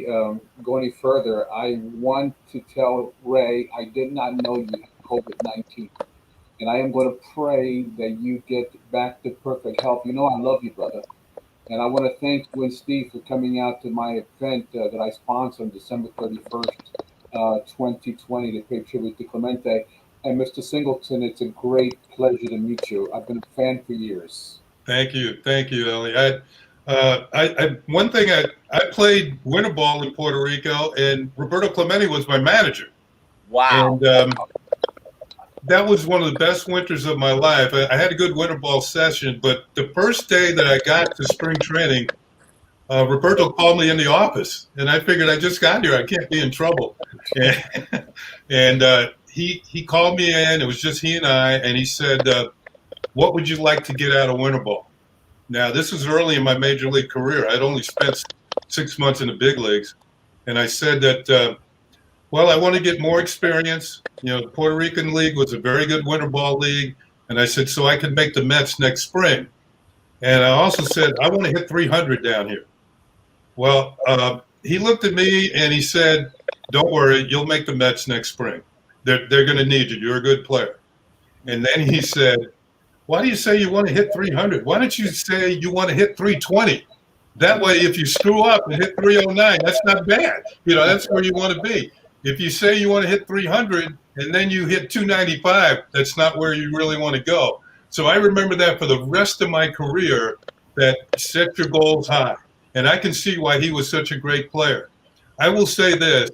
go any further, I want to tell Ray I did not know you had COVID-19. And I am going to pray that you get back to perfect health. You know I love you, brother. And I want to thank you and Steve for coming out to my event that I sponsored on December 31st, 2020 to pay tribute to Clemente. And Mr. Singleton, it's a great pleasure to meet you. I've been a fan for years. Thank you, Ellie. One thing I played winter ball in Puerto Rico, and Roberto Clemente was my manager. Wow! And that was one of the best winters of my life. I had a good winter ball session, but the first day that I got to spring training, Roberto called me in the office, and I figured I just got here. I can't be in trouble. And he called me in. It was just he and I, and he said, "What would you like to get out of winter ball?" Now, this was early in my major league career. I'd only spent 6 months in the big leagues. And I said that, I want to get more experience. The Puerto Rican League was a very good winter ball league. And I said, so I could make the Mets next spring. And I also said, I want to hit 300 down here. Well, he looked at me and he said, don't worry, you'll make the Mets next spring. They're going to need you. You're a good player. And then he said, why do you say you want to hit 300? Why don't you say you want to hit 320? That way, if you screw up and hit 309, that's not bad. That's where you want to be. If you say you want to hit 300 and then you hit 295, that's not where you really want to go. So I remember that for the rest of my career, that set your goals high. And I can see why he was such a great player. I will say this.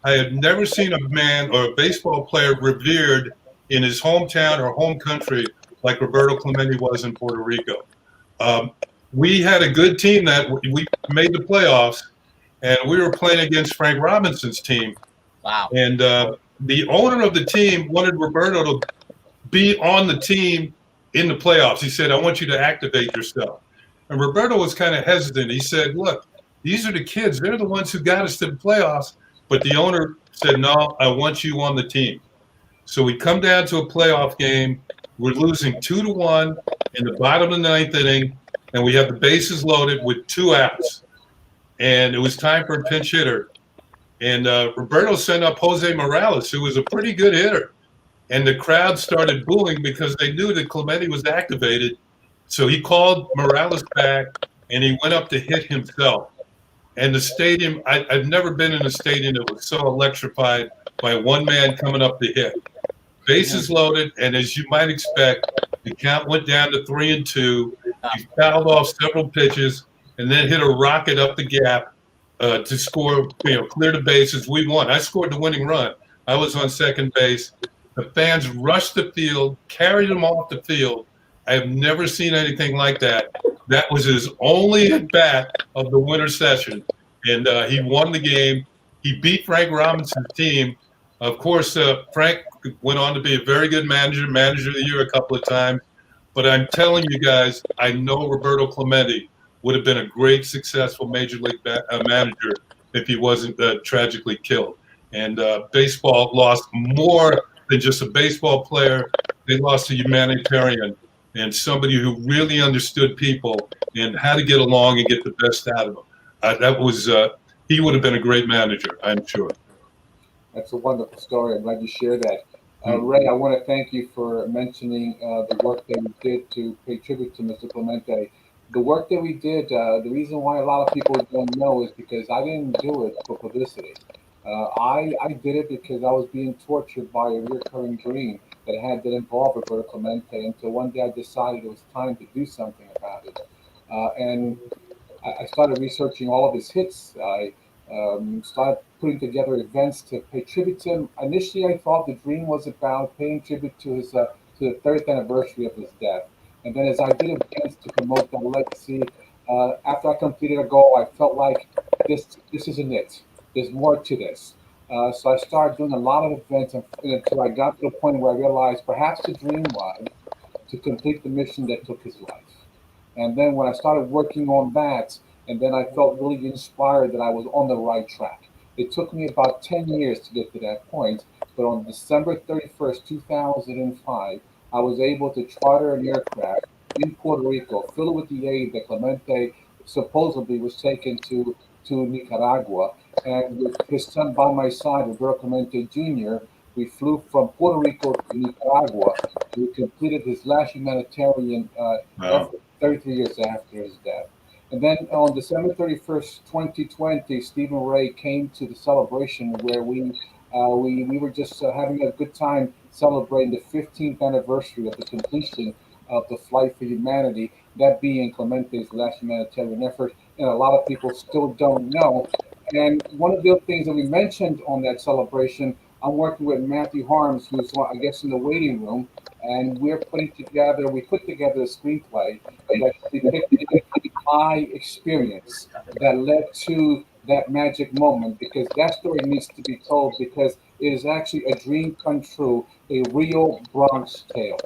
I have never seen a man or a baseball player revered in his hometown or home country like Roberto Clemente was in Puerto Rico. We had a good team that we made the playoffs, and we were playing against Frank Robinson's team. Wow. And the owner of the team wanted Roberto to be on the team in the playoffs. He said, I want you to activate yourself. And Roberto was kind of hesitant. He said, look, these are the kids. They're the ones who got us to the playoffs. But the owner said, no, I want you on the team. So we come down to a playoff game. We're losing 2-1 in the bottom of the ninth inning, and we have the bases loaded with 2 outs. And it was time for a pinch hitter. And Roberto sent up Jose Morales, who was a pretty good hitter. And the crowd started booing because they knew that Clemente was activated. So he called Morales back, and he went up to hit himself. And the stadium, I've never been in a stadium that was so electrified by one man coming up to hit. Bases loaded, and as you might expect, the count went down to 3-2. He fouled off several pitches, and then hit a rocket up the gap to score, clear the bases. We won. I scored the winning run. I was on second base. The fans rushed the field, carried him off the field. I have never seen anything like that. That was his only at bat of the winter session, and he won the game. He beat Frank Robinson's team. Of course, Frank went on to be a very good manager of the year a couple of times. But I'm telling you guys, I know Roberto Clemente would have been a great, successful major league manager if he wasn't tragically killed. And baseball lost more than just a baseball player. They lost a humanitarian and somebody who really understood people and how to get along and get the best out of them. He would have been a great manager, I'm sure. That's a wonderful story. I'm glad you shared that. Ray, I want to thank you for mentioning the work that we did to pay tribute to Mr. Clemente. The work that we did, the reason why a lot of people don't know is because I didn't do it for publicity. I did it because I was being tortured by a recurring dream that that involved Roberto Clemente until one day I decided it was time to do something about it. And I started researching all of his hits. I started putting together events to pay tribute to him. Initially, I thought the dream was about paying tribute to his to the 30th anniversary of his death. And then, as I did events to promote that legacy, after I completed a goal, I felt like this isn't it. There's more to this. So I started doing a lot of events until I got to the point where I realized perhaps the dream was to complete the mission that took his life. And then when I started working on that, and then I felt really inspired that I was on the right track. It took me about 10 years to get to that point, but on December 31st, 2005, I was able to charter an aircraft in Puerto Rico, filled with the aid that Clemente supposedly was taken to Nicaragua. And with his son by my side, Roberto Clemente Jr., we flew from Puerto Rico to Nicaragua. We completed his last humanitarian effort 33 years after his death. And then on December 31st, 2020, Stephen Ray came to the celebration where we were just having a good time celebrating the 15th anniversary of the completion of the Flight for Humanity, that being Clemente's last humanitarian effort. And a lot of people still don't know. And one of the things that we mentioned on that celebration, I'm working with Matthew Harms, who's, I guess, in the waiting room, and we put together a screenplay that depicted my experience that led to that magic moment, because that story needs to be told, because it is actually a dream come true, a real Bronx tale.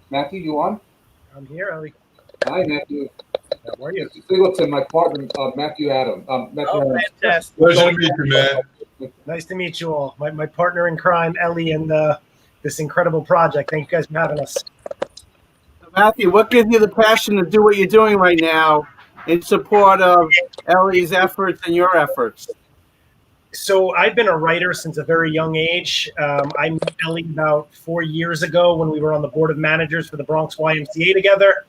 Matthew, you on? I'm here, Ellie. Hi, Matthew. How are you? Singleton, my partner, Matthew Adam. Fantastic. Pleasure to meet you, man. Nice to meet you all. My partner in crime, Ellie, and this incredible project. Thank you guys for having us. Matthew, what gives you the passion to do what you're doing right now in support of Ellie's efforts and your efforts? So I've been a writer since a very young age. I met Ellie about 4 years ago when we were on the board of managers for the Bronx YMCA together.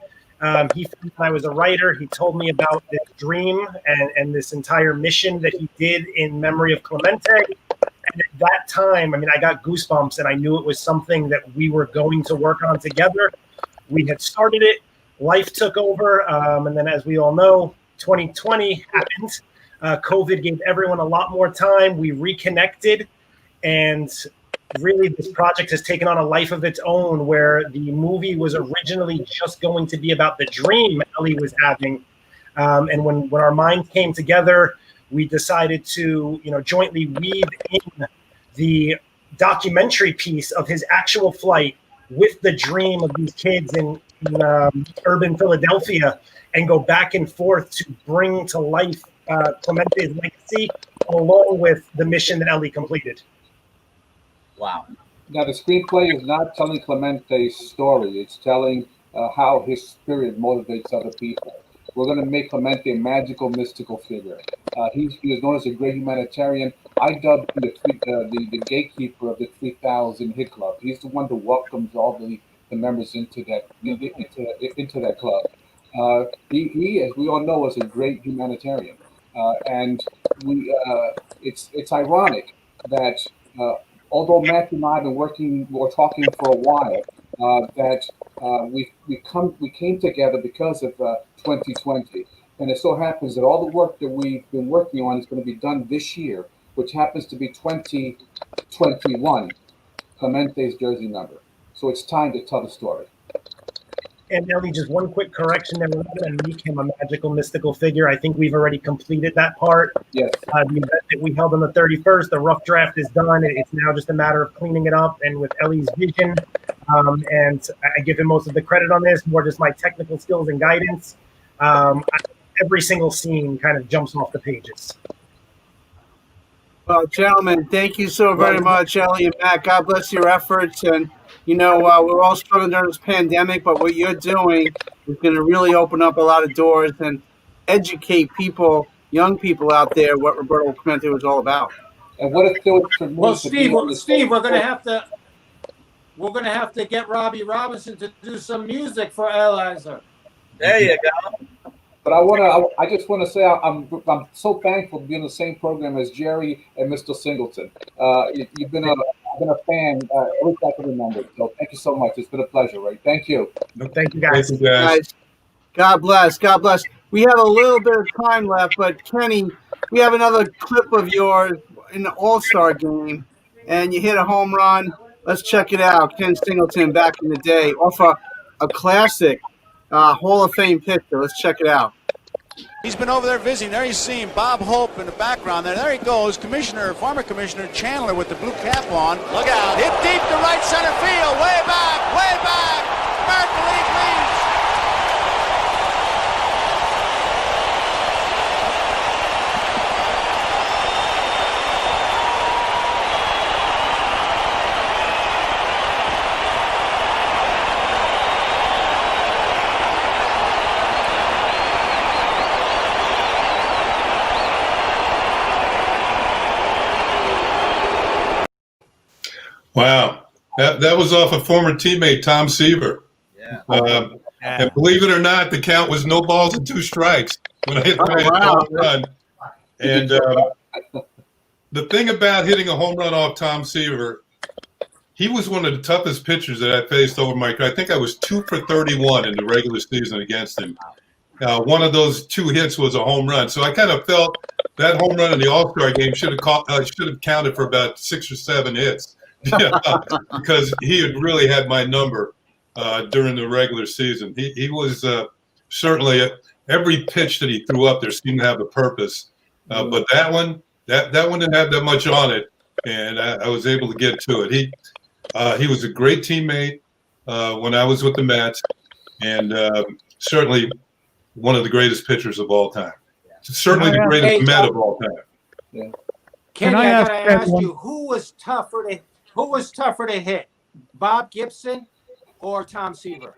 He found I was a writer. He told me about this dream and this entire mission that he did in memory of Clemente. And at that time, I mean, I got goosebumps, and I knew it was something that we were going to work on together. We had started it. Life took over. And then, as we all know, 2020 happened. COVID gave everyone a lot more time. We reconnected, and really this project has taken on a life of its own, where the movie was originally just going to be about the dream Ellie was having. And when our minds came together, we decided to, jointly weave in the documentary piece of his actual flight with the dream of these kids in urban Philadelphia, and go back and forth to bring to life Clemente's legacy, along with the mission that Ellie completed. Wow. Now, the screenplay is not telling Clemente's story. It's telling how his spirit motivates other people. We're going to make Clemente a magical, mystical figure. He was known as a great humanitarian. I dubbed him the gatekeeper of the 3000 Hit Club. He's the one that welcomes all the members into that club. He, as we all know, was a great humanitarian. And it's ironic that although Matthew and I have been working or talking for a while, that we came together because of 2020. And it so happens that all the work that we've been working on is going to be done this year, which happens to be 2021, Clemente's jersey number. So it's time to tell the story. And Ellie, just one quick correction there. We're not going to make him a magical, mystical figure. I think we've already completed that part. Yes. The event that we held on the 31st, the rough draft is done. It's now just a matter of cleaning it up and with Ellie's vision. And I give him most of the credit on this, more just my technical skills and guidance. Every single scene kind of jumps off the pages. Well, gentlemen, thank you so very much, Ellie and Matt. God bless your efforts. And, you know, we're all struggling during this pandemic, but what you're doing is going to really open up a lot of doors and educate people, young people out there, what Roberto Clemente was all about. And what it feels to me. Well, Steve, we're going to have to get Robbie Robinson to do some music for Eliza. There you go. But I just want to say I'm so thankful to be in the same program as Jerry and Mr. Singleton. I've been a fan every time I can remember. So thank you so much. It's been a pleasure, Ray. Thank you. Thank you, guys. Thank you, guys. God bless. God bless. We have a little bit of time left, but Kenny, we have another clip of yours in the All-Star game, and you hit a home run. Let's check it out. Ken Singleton back in the day off a classic Hall of Fame picture. Let's check it out. He's been over there visiting. There he's seeing Bob Hope in the background. There he goes, former Commissioner Chandler with the blue cap on. Look out. Hit deep to right center field. Way back, way back. American League leads. Wow. That was off a former teammate, Tom Seaver. Yeah. And believe it or not, the count was no balls and 2 strikes when I hit my home run. And the thing about hitting a home run off Tom Seaver, he was one of the toughest pitchers that I faced over my career. I think I was 2 for 31 in the regular season against him. One of those 2 hits was a home run. So I kind of felt that home run in the All-Star game should have counted for about 6 or 7 hits. Yeah, because he had really had my number during the regular season. He was certainly every pitch that he threw up there seemed to have a purpose. But that one didn't have that much on it, and I was able to get to it. He was a great teammate when I was with the Mets, and certainly one of the greatest pitchers of all time. Certainly the greatest Met of all time. Yeah. Kenny, I gotta ask you, who was tougher to hit, Bob Gibson or Tom Seaver?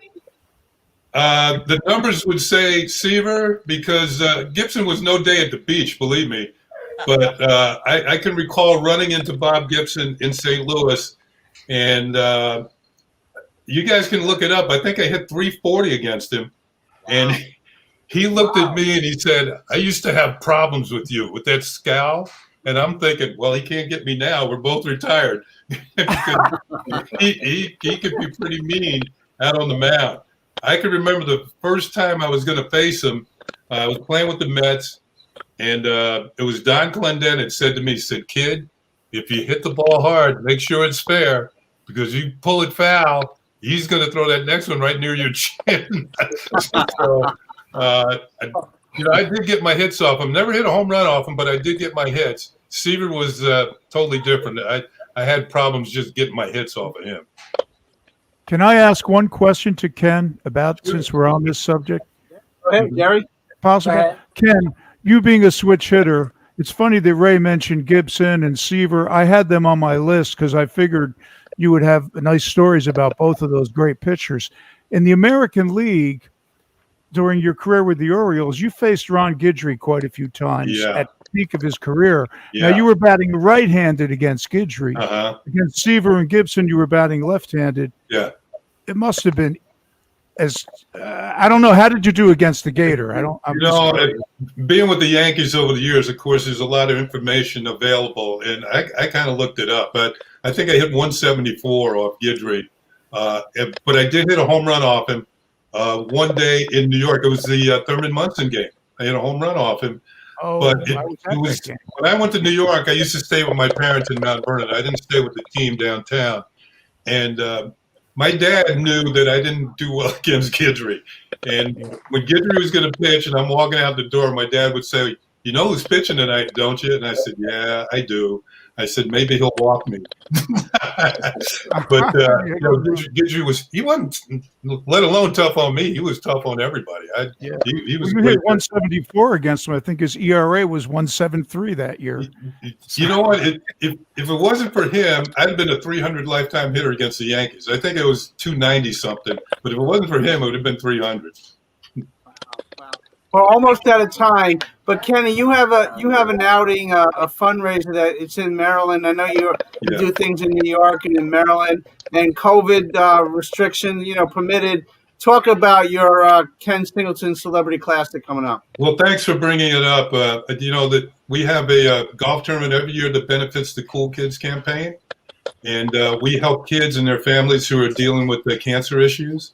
The numbers would say Seaver because Gibson was no day at the beach, believe me. But I can recall running into Bob Gibson in St. Louis, and you guys can look it up. I think I hit 340 against him, and he looked at me and he said, "I used to have problems with you with that scowl." And I'm thinking, well, he can't get me now. We're both retired. he could be pretty mean out on the mound. I can remember the first time I was going to face him. I was playing with the Mets, and it was Don Clendenin said to me, said, "Kid, if you hit the ball hard, make sure it's fair, because you pull it foul, he's going to throw that next one right near your chin." So, I did get my hits off him. Never hit a home run off him, but I did get my hits. Seaver was totally different. I had problems just getting my hits off of him. Can I ask one question to Ken since we're on this subject? Go ahead, Gary. Possible. Ken, you being a switch hitter, it's funny that Ray mentioned Gibson and Seaver. I had them on my list because I figured you would have nice stories about both of those great pitchers. In the American League, during your career with the Orioles, you faced Ron Guidry quite a few times at the peak of his career. Yeah. Now, you were batting right-handed against Guidry. Against Seaver and Gibson, you were batting left-handed. Yeah. It must have been I don't know. How did you do against the Gator? Being with the Yankees over the years, of course, there's a lot of information available, and I kind of looked it up. But I think I hit 174 off Guidry. But I did hit a home run off him one day in New York. It was the Thurman Munson game. I hit a home run off him. Oh, But I was at it was that game. when I went to New York. I used to stay with my parents in Mount Vernon. I didn't stay with the team downtown. And my dad knew that I didn't do well against Guidry. And when Guidry was going to pitch and I'm walking out the door, my dad would say, "You know who's pitching tonight, don't you?" And I said, "Yeah, I do." I said, "Maybe he'll walk me." But Guidry he wasn't, let alone tough on me. He was tough on everybody. He was. You hit 174 against him. I think his ERA was 173 that year. You know what? If it wasn't for him, I'd have been a 300 lifetime hitter against the Yankees. I think it was 290 something. But if it wasn't for him, it would have been 300. We're almost out of time, but Kenny, you have an outing, a fundraiser that it's in Maryland. I know you do things in New York and in Maryland, and COVID restrictions, permitted. Talk about your Ken Singleton Celebrity Classic coming up. Well, thanks for bringing it up. You know that we have a golf tournament every year that benefits the Cool Kids campaign, and we help kids and their families who are dealing with the cancer issues.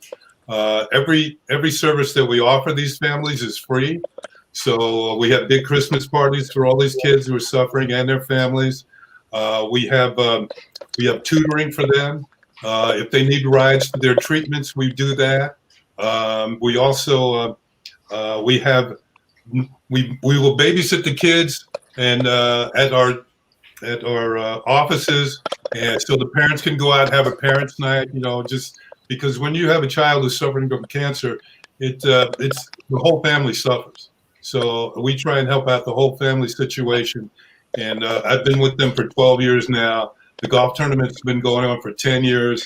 Every service that we offer these families is free. So we have big Christmas parties for all these kids who are suffering and their families. We have tutoring for them. If they need rides to their treatments, we do that. We also we will babysit the kids and at our offices, and so the parents can go out and have a parents' night. Just because when you have a child who's suffering from cancer, it's the whole family suffers. So we try and help out the whole family situation. And I've been with them for 12 years now. The golf tournament's been going on for 10 years.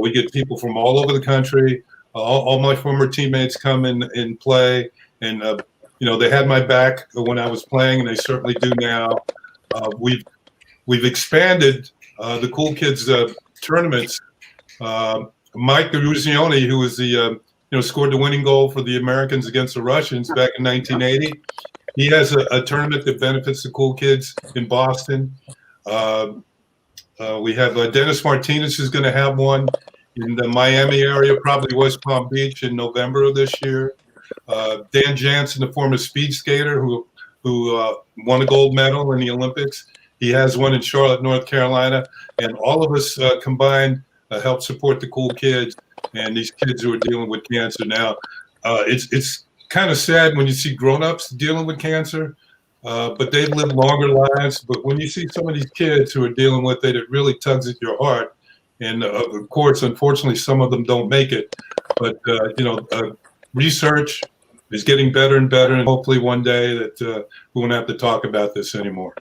We get people from all over the country. All my former teammates come and play. And, they had my back when I was playing, and they certainly do now. We've expanded the Cool Kids tournaments. Mike Ruzioni, who was the scored the winning goal for the Americans against the Russians back in 1980. He has a tournament that benefits the Cool Kids in Boston. We have Dennis Martinez who's going to have one in the Miami area, probably West Palm Beach in November of this year. Dan Jansen, the former speed skater who won a gold medal in the Olympics, he has one in Charlotte, North Carolina, and all of us combined help support the Cool Kids and these kids who are dealing with cancer. Now, it's kind of sad when you see grown-ups dealing with cancer, but they live longer lives. But when you see some of these kids who are dealing with it, it really tugs at your heart. And of course, unfortunately, some of them don't make it. But research is getting better and better, and hopefully one day that we won't have to talk about this anymore.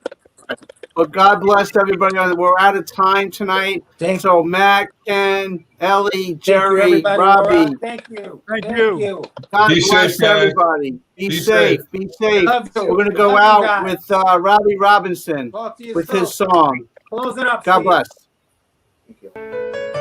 Well, God bless everybody. We're out of time tonight. So Matt, Ken, Ellie, Jerry, Robbie. Thank you. Thank you. God Be bless safe, guys. everybody. Be safe. Be safe. Love you. We're going to go Love you out guys. with Robbie Robinson Talk to you with soon. his song. Close it up. God See ya. bless. Thank you.